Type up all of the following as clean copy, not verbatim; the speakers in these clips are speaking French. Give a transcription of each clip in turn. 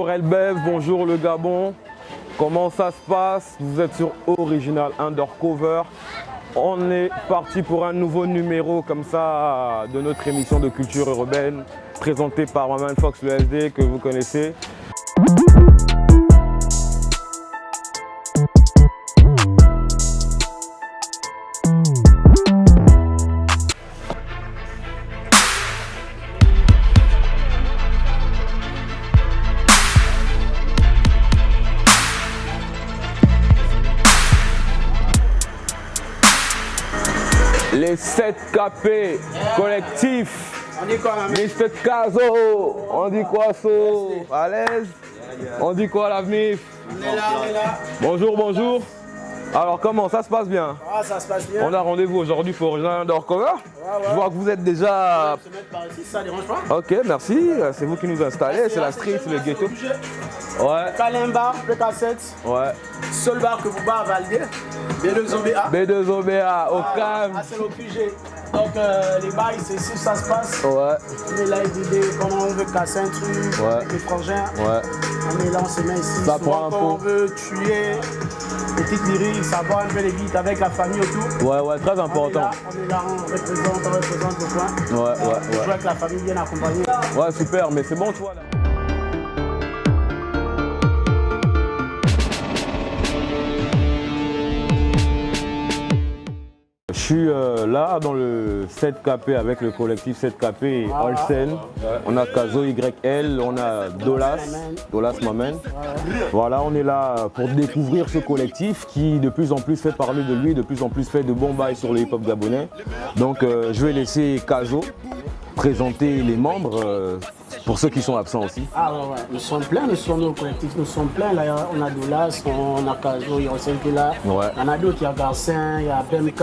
bonjour Elbev, bonjour le Gabon. Comment ça se passe? Vous êtes sur Original Undercover. On est parti pour un nouveau numéro comme ça de notre émission de culture urbaine présentée par Maman Fox le SD que vous connaissez. Les 7 KP collectifs. On dit quoi, Mr. Kazo, on dit quoi, So? À l'aise? On dit quoi, la MIF? on est là. Bonjour, bonjour. Alors, comment ça se passe bien? Ah, ça se passe bien. On a rendez-vous aujourd'hui pour Original Undercover. Ouais. Je vois que vous êtes déjà... Se mettre par ici, ça dérange pas? Ok, merci. C'est vous qui nous installez. C'est la street, c'est le ghetto. Ouais. Kalimba, PK7, Ouais. seul bar que vous bat à valider. B2OBA. B2OBA, au calme. Ah, c'est le QG. Donc, les bails, c'est ici, ça se passe. Ouais. On est là, l'idée, quand on veut casser un truc, Ouais. avec les frangins. Ouais. On est là, on se met ici. Ça Souvent, prend un quand pot. on veut tuer, petite lyrique, savoir un peu les beats avec la famille autour. Ouais, très important. On est là, on représente le coin. Ouais. On joue avec la famille bien accompagnée. Ouais, super, mais c'est bon, toi là. Je suis là dans le 7KP avec le collectif 7KP et Olsen. On a Kazo YL, on a Dolas Mamen. Voilà, on est là pour découvrir ce collectif qui de plus en plus fait parler de lui, de plus en plus fait de bons bails sur le hip-hop gabonais. Donc je vais laisser Kazo présenter les membres pour ceux qui sont absents aussi. Ah ouais, nous sommes pleins, nous sommes nos collectifs, nous sommes pleins. Là, on a Dolas, on a Kazo, il y a Olsen qui est là. Ouais. Il y en a d'autres, il y a Garcin, il y a BMK,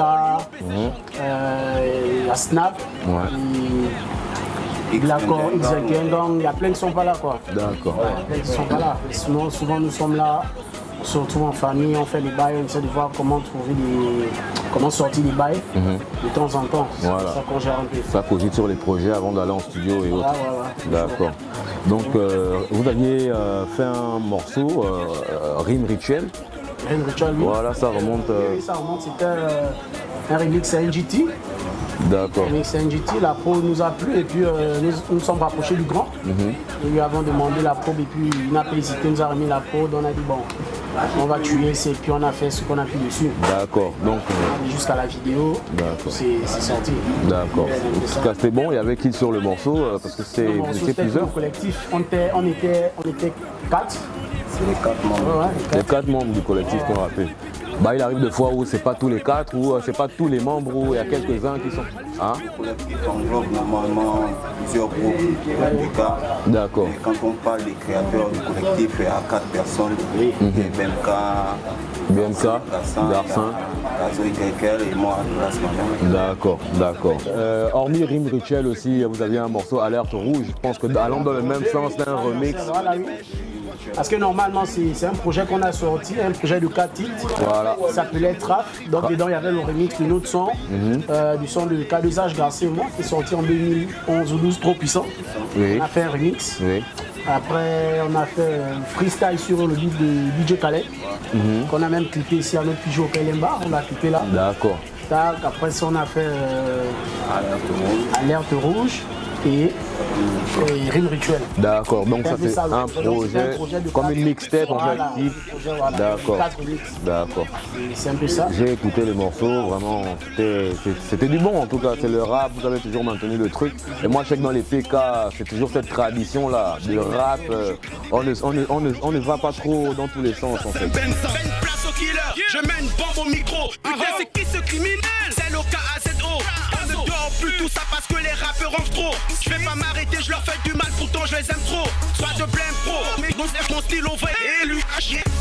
il y a Snap, Glacor, Xakengang, il y a plein qui ne sont pas là quoi. D'accord. Ouais, plein qui ne sont pas là. Et sinon, souvent nous sommes là, on se retrouve en famille, on fait des bails, on essaie de voir comment sortir des bails de temps en temps. C'est Voilà. ça qu'on gère un peu. Ça cogite sur les projets avant d'aller en studio et autres. Ouais. D'accord. Donc vous aviez fait un morceau, Rime Rituel. Rim Ritual, oui. Voilà, ça remonte. Oui, ça remonte, c'était un remix à NGT. D'accord. Remix à NGT, la pro nous a plu et puis nous sommes rapprochés du grand. Nous lui avons demandé la probe et puis il n'a pas hésité, il nous a remis la probe, on a dit bon, on va tuer, et puis on a fait ce qu'on a pu dessus. D'accord. Donc. Jusqu'à la vidéo, D'accord. c'est sorti. D'accord. En tout cas, c'était bon. Il y avait qui sur le morceau parce que c'est plusieurs. Collectif, on était 4. C'est les 4 membres. Ouais, Les 4 membres du collectif qu'on rappelle. Bah, il arrive des fois où c'est pas tous les 4 ou c'est pas tous les membres où il y a quelques-uns qui sont. Hein? Le collectif englobe normalement plusieurs groupes de cas. D'accord. Et quand on parle des créateurs du collectif, il y a 4 personnes. BMK, Garcin. Kazo YL et moi, Dolas Mamen. D'accord. Hormis Rime Rituel aussi, vous aviez un morceau Alerte Rouge. Je pense que allant dans le même sens d'un remix. Voilà, oui. Parce que normalement, c'est un projet qu'on a sorti, un projet de 4 titres. Voilà. Ça s'appelait Trap. Donc dedans, il y avait le remix de notre son, du son de K2H Garcia et moi, qui est sorti en 2011 ou 12, trop puissant. Oui. On a fait un remix. Oui. Après, on a fait un freestyle sur le beat de DJ Khaled, qu'on a même clippé ici à notre Pijot Kalimba. On l'a clippé là. D'accord. Tac, après ça, on a fait Alerte Rouge et Rime Rituel. D'accord, donc ça C'est c'est ça, un projet de comme 4. une mixtape en Voilà, fait. voilà, D'accord. 4 remix. D'accord. C'est un peu ça. J'ai écouté les morceaux, vraiment, c'était du bon en tout cas, c'est le rap, vous avez toujours maintenu le truc. Et moi je sais que dans les PK, c'est toujours cette tradition là, de rap, on ne va pas trop dans tous les sens en fait. Place au killer, je mène bombe au micro. Putain, c'est qui ce criminel? C'est le KAZO. On ne dort plus tout ça parce que les rappeurs en trop. Je vais pas m'arrêter, je leur fais du mal, pourtant je les aime trop. Soit de plein pro, mais mon style au vrai. Et lui,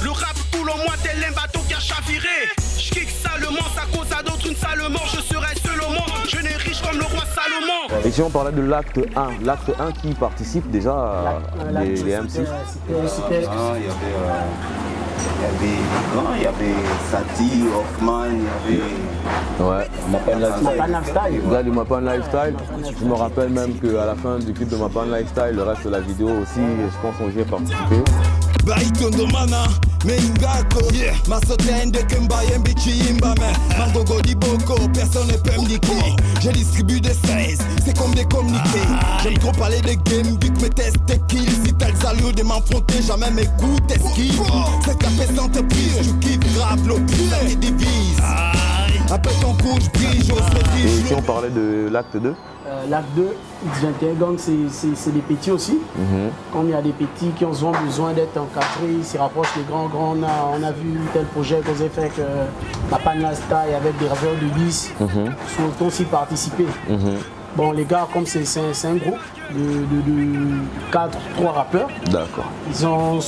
le rap coule en moi, tel un bateau qui a chaviré. Je kick salement, ça cause à d'autres une sale mort. Je serai seul au monde, je n'ai riche comme le roi Salomon. Et si on parlait de l'acte 1, l'acte 1 qui participe déjà, les MC. C'était Il y avait Il y avait Grand, il y avait Sati, Hoffman, il y avait Ouais. Mapan Mapan Lifestyle. Gars du Mapan Lifestyle, je me rappelle même qu'à la fin du clip de Mapan Lifestyle, le reste de la vidéo aussi, je pense qu'on y a participé. Baitondo mana Mengako yeah. Masotende Kemba Yembichi Imbame Mangogo di Boko, personne ne peut me niquer. Je distribue des 16, c'est comme des communiqués. J'aime trop parler des games, vu que mes tests et kills. Si t'as le salut de m'affronter, jamais m'écoute, esquive. C'est ta peste prise, je kiffe grave l'opus, ça me divise. Après ton coup, je brille, j'ose me Et dire. si on parlait de l'acte 2, L'acte 2, X21 Gang, c'est des petits aussi. Comme il y a des petits qui ont besoin d'être encadrés, ils s'y rapprochent des grands. On a vu tel projet qu'on a fait avec la Panasta et avec des rappeurs de 10. Surtout aussi participer. Bon, les gars, comme c'est un groupe de 3 rappeurs, d'accord. ils ont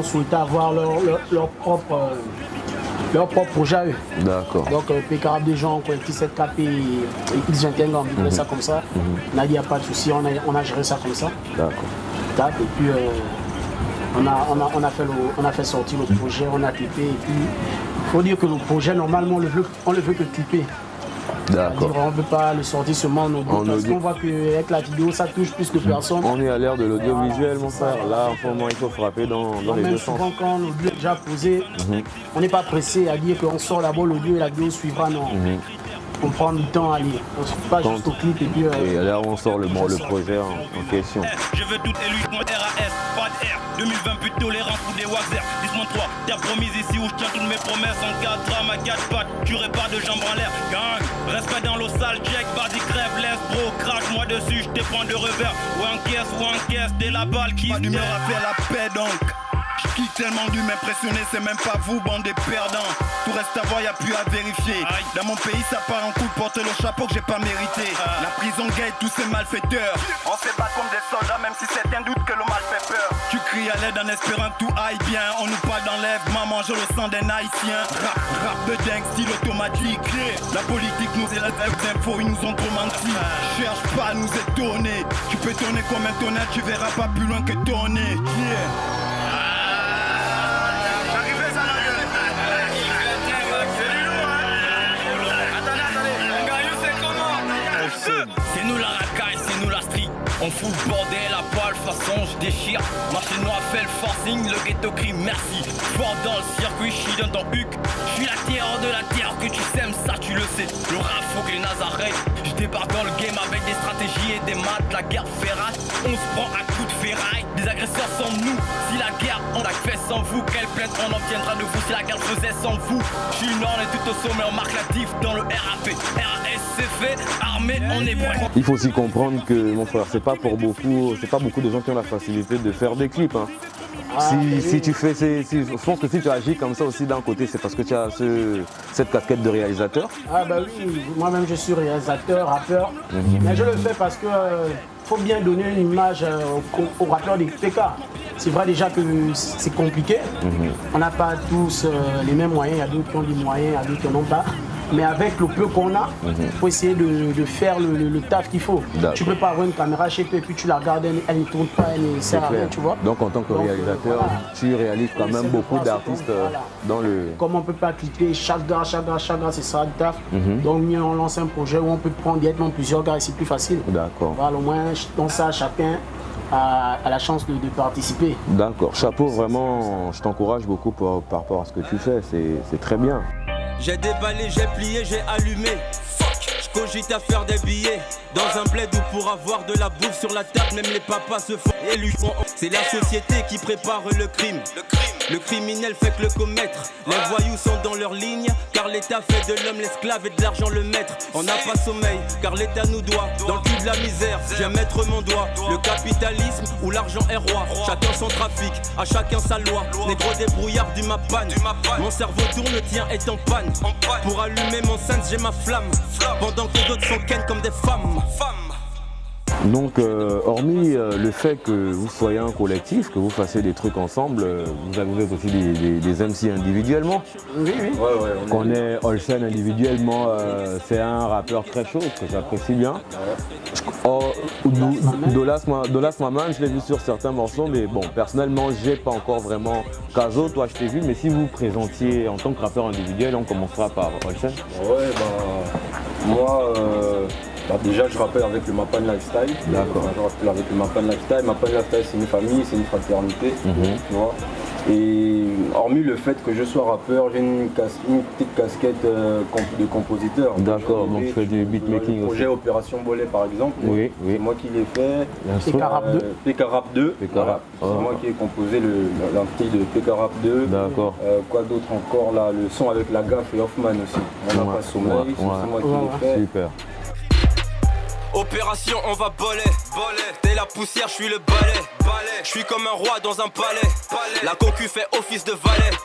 souhaité avoir leur propre projet à eux. D'accord. Donc PK Rap des gens, collectif 7KP et X21 Gang, on fait ça comme ça. On a dit il n'y a pas de souci, on a géré ça comme ça. D'accord. Et puis on a fait sortir le projet, on a clippé. Et puis il faut dire que le projet, normalement, on le veut que clipper. D'accord. On ne peut pas le sortir seulement en audio. Parce qu'on voit qu'avec la vidéo, ça touche plus de personnes. On est à l'ère de l'audiovisuel, mon frère. Là, en ce moment, il faut frapper dans les Même deux sens. souvent, quand l'audio est déjà posé, on n'est pas pressé à dire qu'on sort d'abord l'audio et la vidéo suivra. Non. On prend du temps à lire. On ne se pas juste au clip et puis. Et là, on sort le projet en question. Je veux tout élu, mon RAS, pas de R. 2020 plus tolérant pour des Wazer. 10-3, t'as promis ici où je tiens toutes mes promesses. En 4 drames à 4 pattes, j'aurai pas de jambes en l'air. Gang, respect dans l'eau sale, check, vas-y crève, laisse bro, crache-moi dessus, je te prends de revers. Ou en caisse, t'es la balle qui Pas d'humeur à faire la paix donc. Je kiffe tellement dû m'impressionner, c'est même pas vous, bande de perdants. Tout reste à voir, y'a plus à vérifier. Dans mon pays, ça part en coup de porter le chapeau que j'ai pas mérité. La prison guette tous ces malfaiteurs. On se bat comme des soldats, même si certains doutent que le mal fait peur. Tu cries à l'aide en espérant que tout aille bien. On nous parle d'enlèvement, mange le sang d'un haïtien. Rap de dingue, style automatique. La politique nous est la info, ils nous ont trop menti. Cherche pas à nous étonner. Tu peux tourner comme un tonnerre, tu verras pas plus loin que ton nez. C'est nous la racaille, c'est nous la street. On fout le bordel, la poêle, façon je déchire. Marché noir fait le forcing, le ghetto crie merci. Fort dans le circuit, je suis dans ton huc. Je suis la terre de la terre, que tu sèmes, ça tu le sais. Le rap faut que les Nazareth. Je débarque dans le game avec des stratégies et des maths. La guerre fait rate, on se prend à coups de ferraille. Les agresseurs sont nous, si la guerre on la fait sans vous. Quelle plainte on obtiendra de vous si la guerre faisait sans vous. Je suis nord et tout au sommet, on marque la diff dans le RAP. RAS c'est fait, armé on est prêt. Il faut aussi comprendre que, mon frère, c'est pas beaucoup de gens qui ont la facilité de faire des clips. Hein. Si tu fais, je pense que si tu agis comme ça aussi d'un côté, c'est parce que tu as cette casquette de réalisateur. Ah bah oui, moi-même je suis réalisateur, rappeur, mais je le fais parce que faut bien donner une image aux rappeurs des PK. C'est vrai déjà que c'est compliqué, on n'a pas tous les mêmes moyens, il y a d'autres qui ont des moyens, il y a d'autres qui n'en ont pas. Mais avec le peu qu'on a, il faut essayer de faire le taf qu'il faut. Tu ne peux pas avoir une caméra chez toi et puis tu la regardes, elle ne tourne pas, elle ne sert à rien, tu vois. Donc en tant que réalisateur, voilà. Tu réalises quand même beaucoup d'artistes dans le... Comme on ne peut pas clipper chaque gars, c'est ça le taf. Donc mieux on lance un projet où on peut prendre directement plusieurs gars et c'est plus facile. D'accord. Voilà, au moins dans ça, chacun a la chance de participer. D'accord. Chapeau, vraiment, je t'encourage beaucoup par rapport à ce que tu fais, c'est très bien. J'ai déballé, j'ai plié, j'ai allumé. Je cogite à faire des billets dans un bled où pour avoir de la bouffe sur la table, même les papas se font élus. C'est la société qui prépare le crime. Le criminel fait que le commettre. Les voyous sont dans leur ligne, car l'État fait de l'homme l'esclave et de l'argent le maître. On n'a pas sommeil, car l'État nous doit. Dans le cul de la misère, j'aime mettre mon doigt. Le capitalisme où l'argent est roi. Chacun son trafic, à chacun sa loi. Négro débrouillard du Mapan. Mon cerveau tourne, le tien est en panne. Pour allumer mon sens, j'ai ma flamme. Pendant que d'autres sont ken comme des femmes. Donc, hormis le fait que vous soyez un collectif, que vous fassiez des trucs ensemble, vous êtes aussi des MC individuellement. Oui, oui. On connaît Olsen individuellement, c'est un rappeur très chaud que j'apprécie bien. Dolas Maman, je l'ai vu sur certains morceaux, mais bon, personnellement, j'ai pas encore vraiment. Kazo, toi, je t'ai vu, mais si vous vous présentiez en tant que rappeur individuel, on commencera par Olsen. Ouais, moi, déjà, je rappelle avec le Mapan Lifestyle. D'accord. Je rappelle avec le Mapan Lifestyle. Mapan Lifestyle, c'est une famille, c'est une fraternité, tu vois. Et hormis le fait que je sois rappeur, j'ai une petite casquette de compositeur. D'accord, donc je fais du beatmaking le projet aussi. Opération Bolet par exemple, Oui, oui. c'est moi qui l'ai fait. PK Rap 2. PK Rap 2, PK voilà. Rap. C'est moi qui ai composé l'entité de PK Rap 2. D'accord. Quoi d'autre encore là, le son avec la gaffe et Hoffman aussi. On n'a pas sommeil, c'est moi qui l'ai fait. Super. Opération, on va boler. T'es la poussière, je suis le balai. Je suis comme un roi dans un palais. La concu fait office de valet.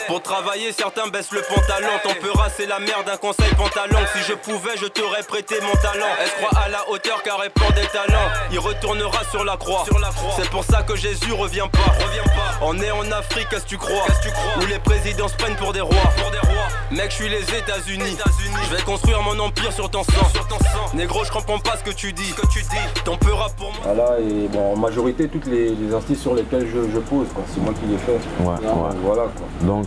Pour travailler, certains baissent le pantalon. Tempera, c'est la merde, un conseil pantalon. Si je pouvais, je t'aurais prêté mon talent. Elle croit à la hauteur car elle porte des talents. Il retournera sur la croix. C'est pour ça que Jésus revient pas. On est en Afrique, qu'est-ce que tu crois? Où les présidents se prennent pour des rois. Mec, je suis les États-Unis. Je vais construire mon empire sur ton sang. Négro, je comprends pas ce que tu dis. Tempera pour moi. Voilà, et bon, en majorité, toutes les artistes sur lesquels je pose, quoi. C'est moi qui les fais. Voilà, quoi. Donc,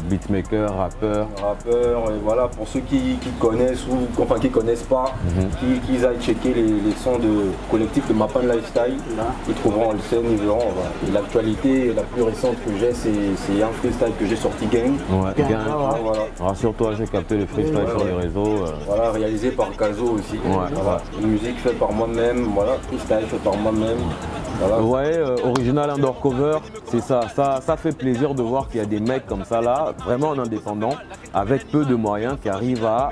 beatmaker, rappeur. Rappeur, et voilà, pour ceux qui connaissent ou enfin qui connaissent pas, qu'ils aillent checker les sons de collectif de Mapan Lifestyle. Ils trouveront le scène, ils verront. Voilà. Et l'actualité la plus récente que j'ai, c'est un freestyle que j'ai sorti, Gang. Ouais, Gang. Voilà. Rassure-toi, j'ai capté le freestyle sur les réseaux. Voilà, réalisé par Kazo aussi. Voilà. Une musique faite par moi-même, voilà, freestyle fait par moi-même. Voilà. Vous voyez, original undercover, c'est ça fait plaisir de voir qu'il y a des mecs comme ça là, vraiment en indépendant, avec peu de moyens, qui arrivent à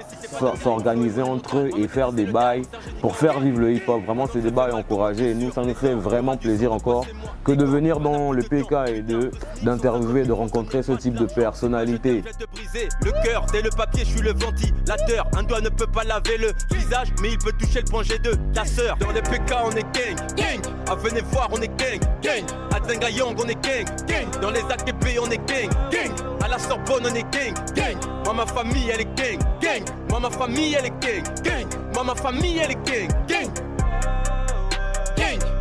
s'organiser entre eux et faire des bails pour faire vivre le hip-hop. Vraiment, c'est des bails encouragés et nous, ça nous fait vraiment plaisir encore que de venir dans le PK et d'interviewer, de rencontrer ce type de personnalité. Le cœur, t'es le papier, je suis le ventilateur. Un doigt ne peut pas laver le visage, mais il peut toucher le point G2, ta sœur. Dans les PK, on est gang. Ah, venez voir, on est gang. À Zengayong, on est gang. Dans les AKP, on est gang. À la Sorbonne, on est gang. Moi, ma famille, elle est gang. Moi, ma famille, elle est gang. Moi, ma famille, elle est gang.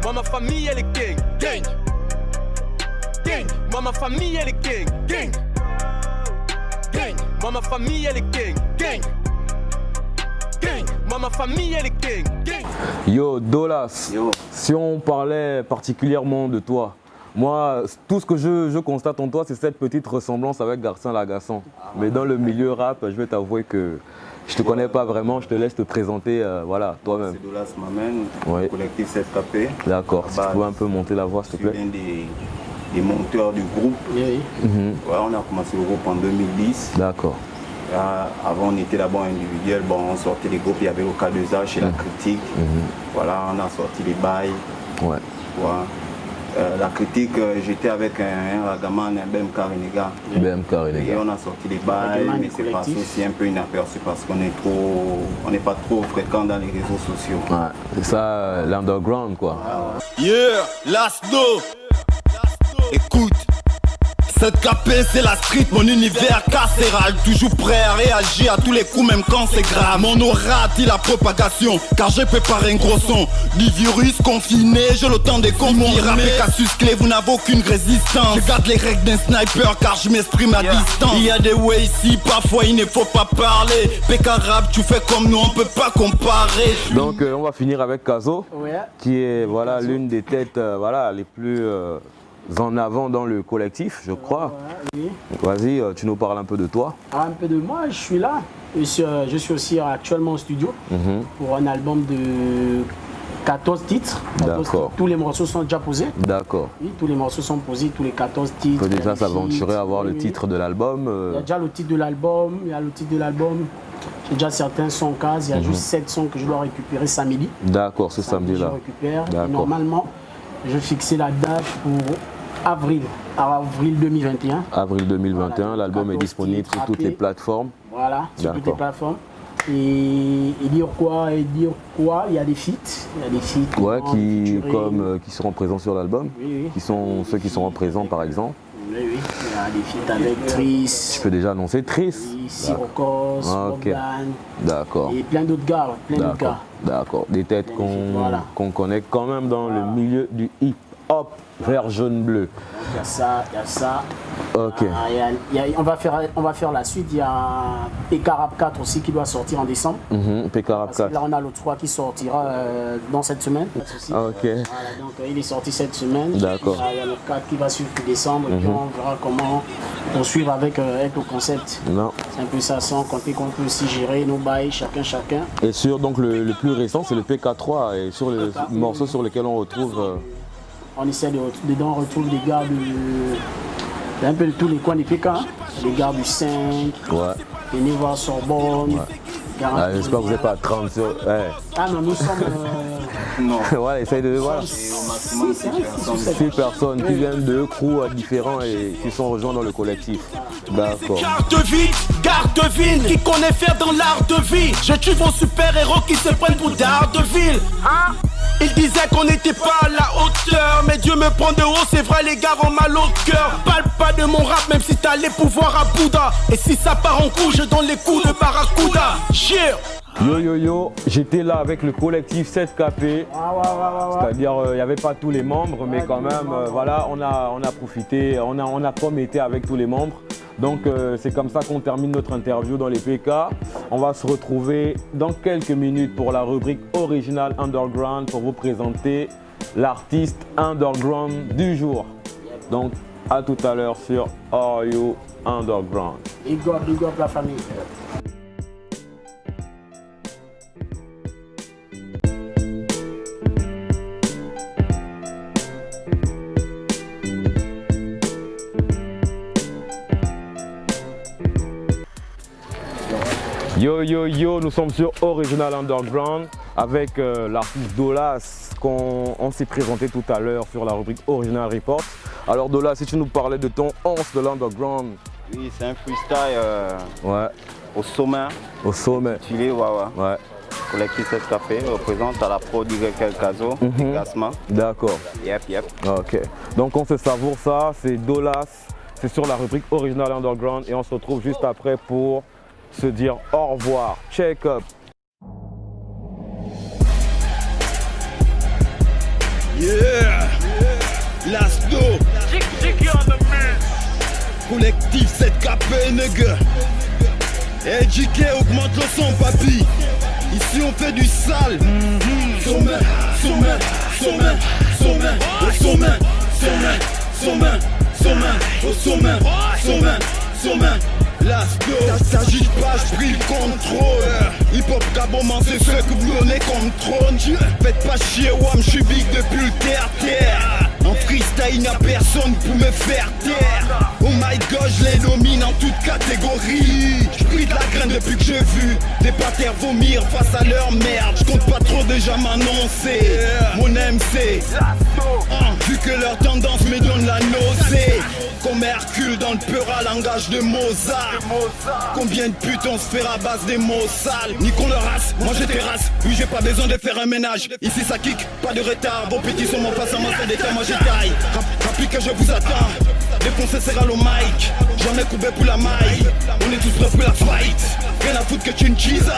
Moi, ma famille, elle est gang. Moi, ma famille, elle est gang. Moi, ma famille, elle est gang. Moi, ma famille, elle est gang. Yo, Dolas, Yo. si on parlait particulièrement de toi, moi, tout ce que je constate en toi, c'est cette petite ressemblance avec Garcin Lagacon. Mais dans le milieu rap, je vais t'avouer que je te connais pas vraiment, je te laisse te présenter, voilà, toi-même. C'est Dolas Maman, Ouais. collectif 7KP. D'accord, si tu pouvais un peu monter la voix, s'il Je te suis plaît. l'un des monteurs du groupe. Oui. Ouais, on a commencé le groupe en 2010. D'accord. Avant, on était d'abord individuel. Bon, on sortait les groupes, il y avait au K2A chez La Critique. Voilà, on a sorti les bails. Ouais. Voilà. La Critique, j'étais avec un ragaman, un BMK Renega. BMK Et Renega. on a sorti les bails, Ragaman mais c'est passé collectif. aussi un peu inaperçu parce qu'on n'est pas trop fréquent dans les réseaux sociaux. Ouais, c'est ça, l'underground quoi. Yeah, Lasdo. Écoute, cette KP c'est la street, mon univers carcéral. Toujours prêt à réagir à tous les coups, même quand c'est grave. Mon aura dit la propagation, car j'ai préparé un gros son. Du virus confiné, j'ai le temps de confirmer. Casus clé, vous n'avez aucune résistance. Je garde les règles d'un sniper, car je m'exprime à distance. Il y a des ways ici, parfois il ne faut pas parler. PK Rap, tu fais comme nous, on peut pas comparer. Donc on va finir avec Kazo, Ouais. qui est voilà, l'une des têtes voilà, les plus en avant dans le collectif, je crois. Oui. Vas-y, tu nous parles un peu de toi. Un peu de moi, je suis là. Je suis aussi actuellement au studio pour un album de 14 titres. 14 D'accord. titres. Tous les morceaux sont déjà posés. D'accord. Oui, tous les morceaux sont posés, tous les 14 titres. On peut déjà il y a des s'aventurer à avoir le feats, titre de l'album. Il y a déjà le titre de l'album, J'ai déjà certains sons en case, il y a juste 7 sons que je dois récupérer samedi. D'accord, ce Je samedi-là. récupère. D'accord. Et normalement, je fixais la date pour avril 2021. Avril 2021, Voilà, l'album est 14 disponible titres sur toutes les rappés. plateformes. Voilà, sur toutes les D'accord. plateformes. Et dire quoi, il y a des feats. Ouais, qui seront présents sur l'album. Oui. Qui sont ceux qui seront présents par exemple. Oui, il y a des feats avec Tris. Tu peux déjà annoncer Tris. Sirocos, Bogdan. D'accord. Et plein d'autres gars. D'accord. Des têtes qu'on connaît quand même dans le milieu du hip-hop vert, jaune, bleu. Il y a ça. Ok. On va faire la suite. Il y a PK Rap 4 aussi qui doit sortir en décembre. PK Rap 4. Là, on a le 3 qui sortira dans cette semaine. Ok. Voilà, donc il est sorti cette semaine. D'accord. Il y a le 4 qui va suivre en décembre. Et puis on verra comment poursuivre avec le concept. Non. C'est un peu ça, sans compter qu'on peut aussi gérer nos bails, chacun. Et sur donc, le plus récent, c'est le PK3. Et sur le morceau sur lequel on retrouve... On essaie dedans, on retrouve des gars de un peu de tous les coins des PK. Les gars du 5, les Nivois Sorbonne. J'espère que vous n'êtes pas à 30 sur... Ouais. Ah non, nous sommes... Non. Voilà, essaye de... Voilà. Et au maximum 6 personnes qui viennent de crews différents et qui sont rejoints dans le collectif. D'accord. Garde ville, qui connaît faire dans l'art de vie. Je tue vos super-héros qui se prennent pour Daredevil. Ils disaient qu'on n'était pas à la hauteur, mais Dieu me prend de haut, c'est vrai les gars ont mal au cœur. Parle pas de mon rap même si t'as les pouvoirs à Bouddha. Et si ça part en couille, je donne les coups de Barracuda. Yo, j'étais là avec le collectif 7KP, c'est-à-dire il n'y avait pas tous les membres, mais quand même, voilà, on a profité, on a comme été avec tous les membres. Donc c'est comme ça qu'on termine notre interview dans les PK. On va se retrouver dans quelques minutes pour la rubrique Original Underground pour vous présenter l'artiste underground du jour. Donc à tout à l'heure sur Are You Underground. Big up la famille. Yo, nous sommes sur Original Underground avec l'artiste Dolas qu'on s'est présenté tout à l'heure sur la rubrique Original Report. Alors Dolas, si tu nous parlais de ton 11 de l'Underground. Oui, c'est un freestyle au sommet. Au sommet. Chili, ouais. Collectif 7KP représente à la prod YL Kazo, Gasma. D'accord. Yep. Ok. Donc on se savoure ça, c'est Dolas, c'est sur la rubrique Original Underground et on se retrouve juste après pour se dire au revoir. Check up. Yeah, Lasdo. Collectif 7KP, nigga. Hey, JK, augmente le son, papi. Ici, on fait du sale. Sommet. Lasdo, t'agis pas, j'pris le contrôle. Hip-hop Gabon, c'est ce que vous donnez comme trône. Faites pas chier, wam, j'suis big depuis le terre. En freestyle, y'a personne pour me faire taire. Oh my god, je les domine en toute catégorie. J'pris de la graine depuis que j'ai vu des patères vomir face à leur merde. J'compte pas trop déjà m'annoncer. Mon MC, vu que leur tendance me donne la nausée. Comme Hercule dans le peur langage de Mozart. Combien de putes on se fait à base des mots sales. Ni qu'on leur race, moi je terrasse. Oui, j'ai pas besoin de faire un ménage. Ici ça kick, pas de retard. Vos petits sont mon face à moi, c'est des cas, moi je taille. Rappelez que je vous attends. Défoncé c'est au mic. Jamais coupé pour la maille. On est tous prêts pour la fight. Rien à foutre que tu ne cheese.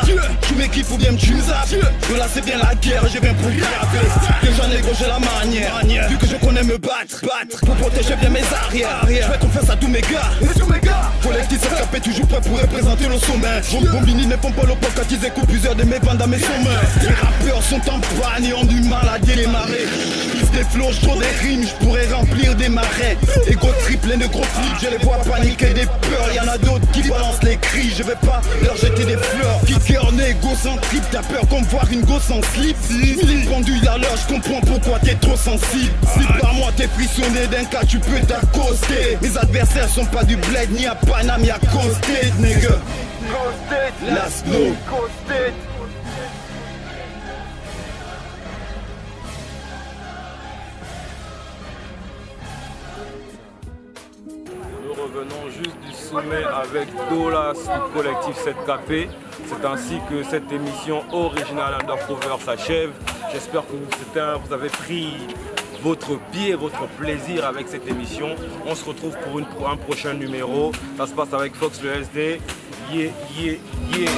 Tu m'équipes ou bien me choose. De là c'est bien la guerre, je viens pour graver. Déjà négro j'ai la manière. Vu que je connais me battre. Pour protéger bien mes arrières. Je fais confiance à tous mes gars. Collectif SKP toujours prêt pour représenter le sommet. Vos mini ne font pas le pop quand ils écoutent plusieurs de mes bandes à mes sommets. Les rappeurs sont en panne et ont du mal à démarrer. Plus des flots, trop des rimes, je pourrais remplir des marais. Ego triple de gros flics, je les vois paniquer des peurs. Y'en a d'autres qui balancent les cris, je vais pas leur jeter des fleurs. Kicker, négocentrique, t'as peur qu'on me voir une gosse en slip. Slip pendule à l'heure, je comprends pourquoi t'es trop sensible. Si par moi t'es frissonné d'un cas, tu peux t'accoster. Mes adversaires sont pas du bled, ni à Paname, ni à Coasted, nigga. Lasdo. venons juste du sommet avec Dolas du collectif 7KP. C'est ainsi que cette émission originale Undercover s'achève. J'espère que vous avez pris votre pied, votre plaisir avec cette émission. On se retrouve pour un prochain numéro. Ça se passe avec Fox le SD. Yeah, yeah, yeah.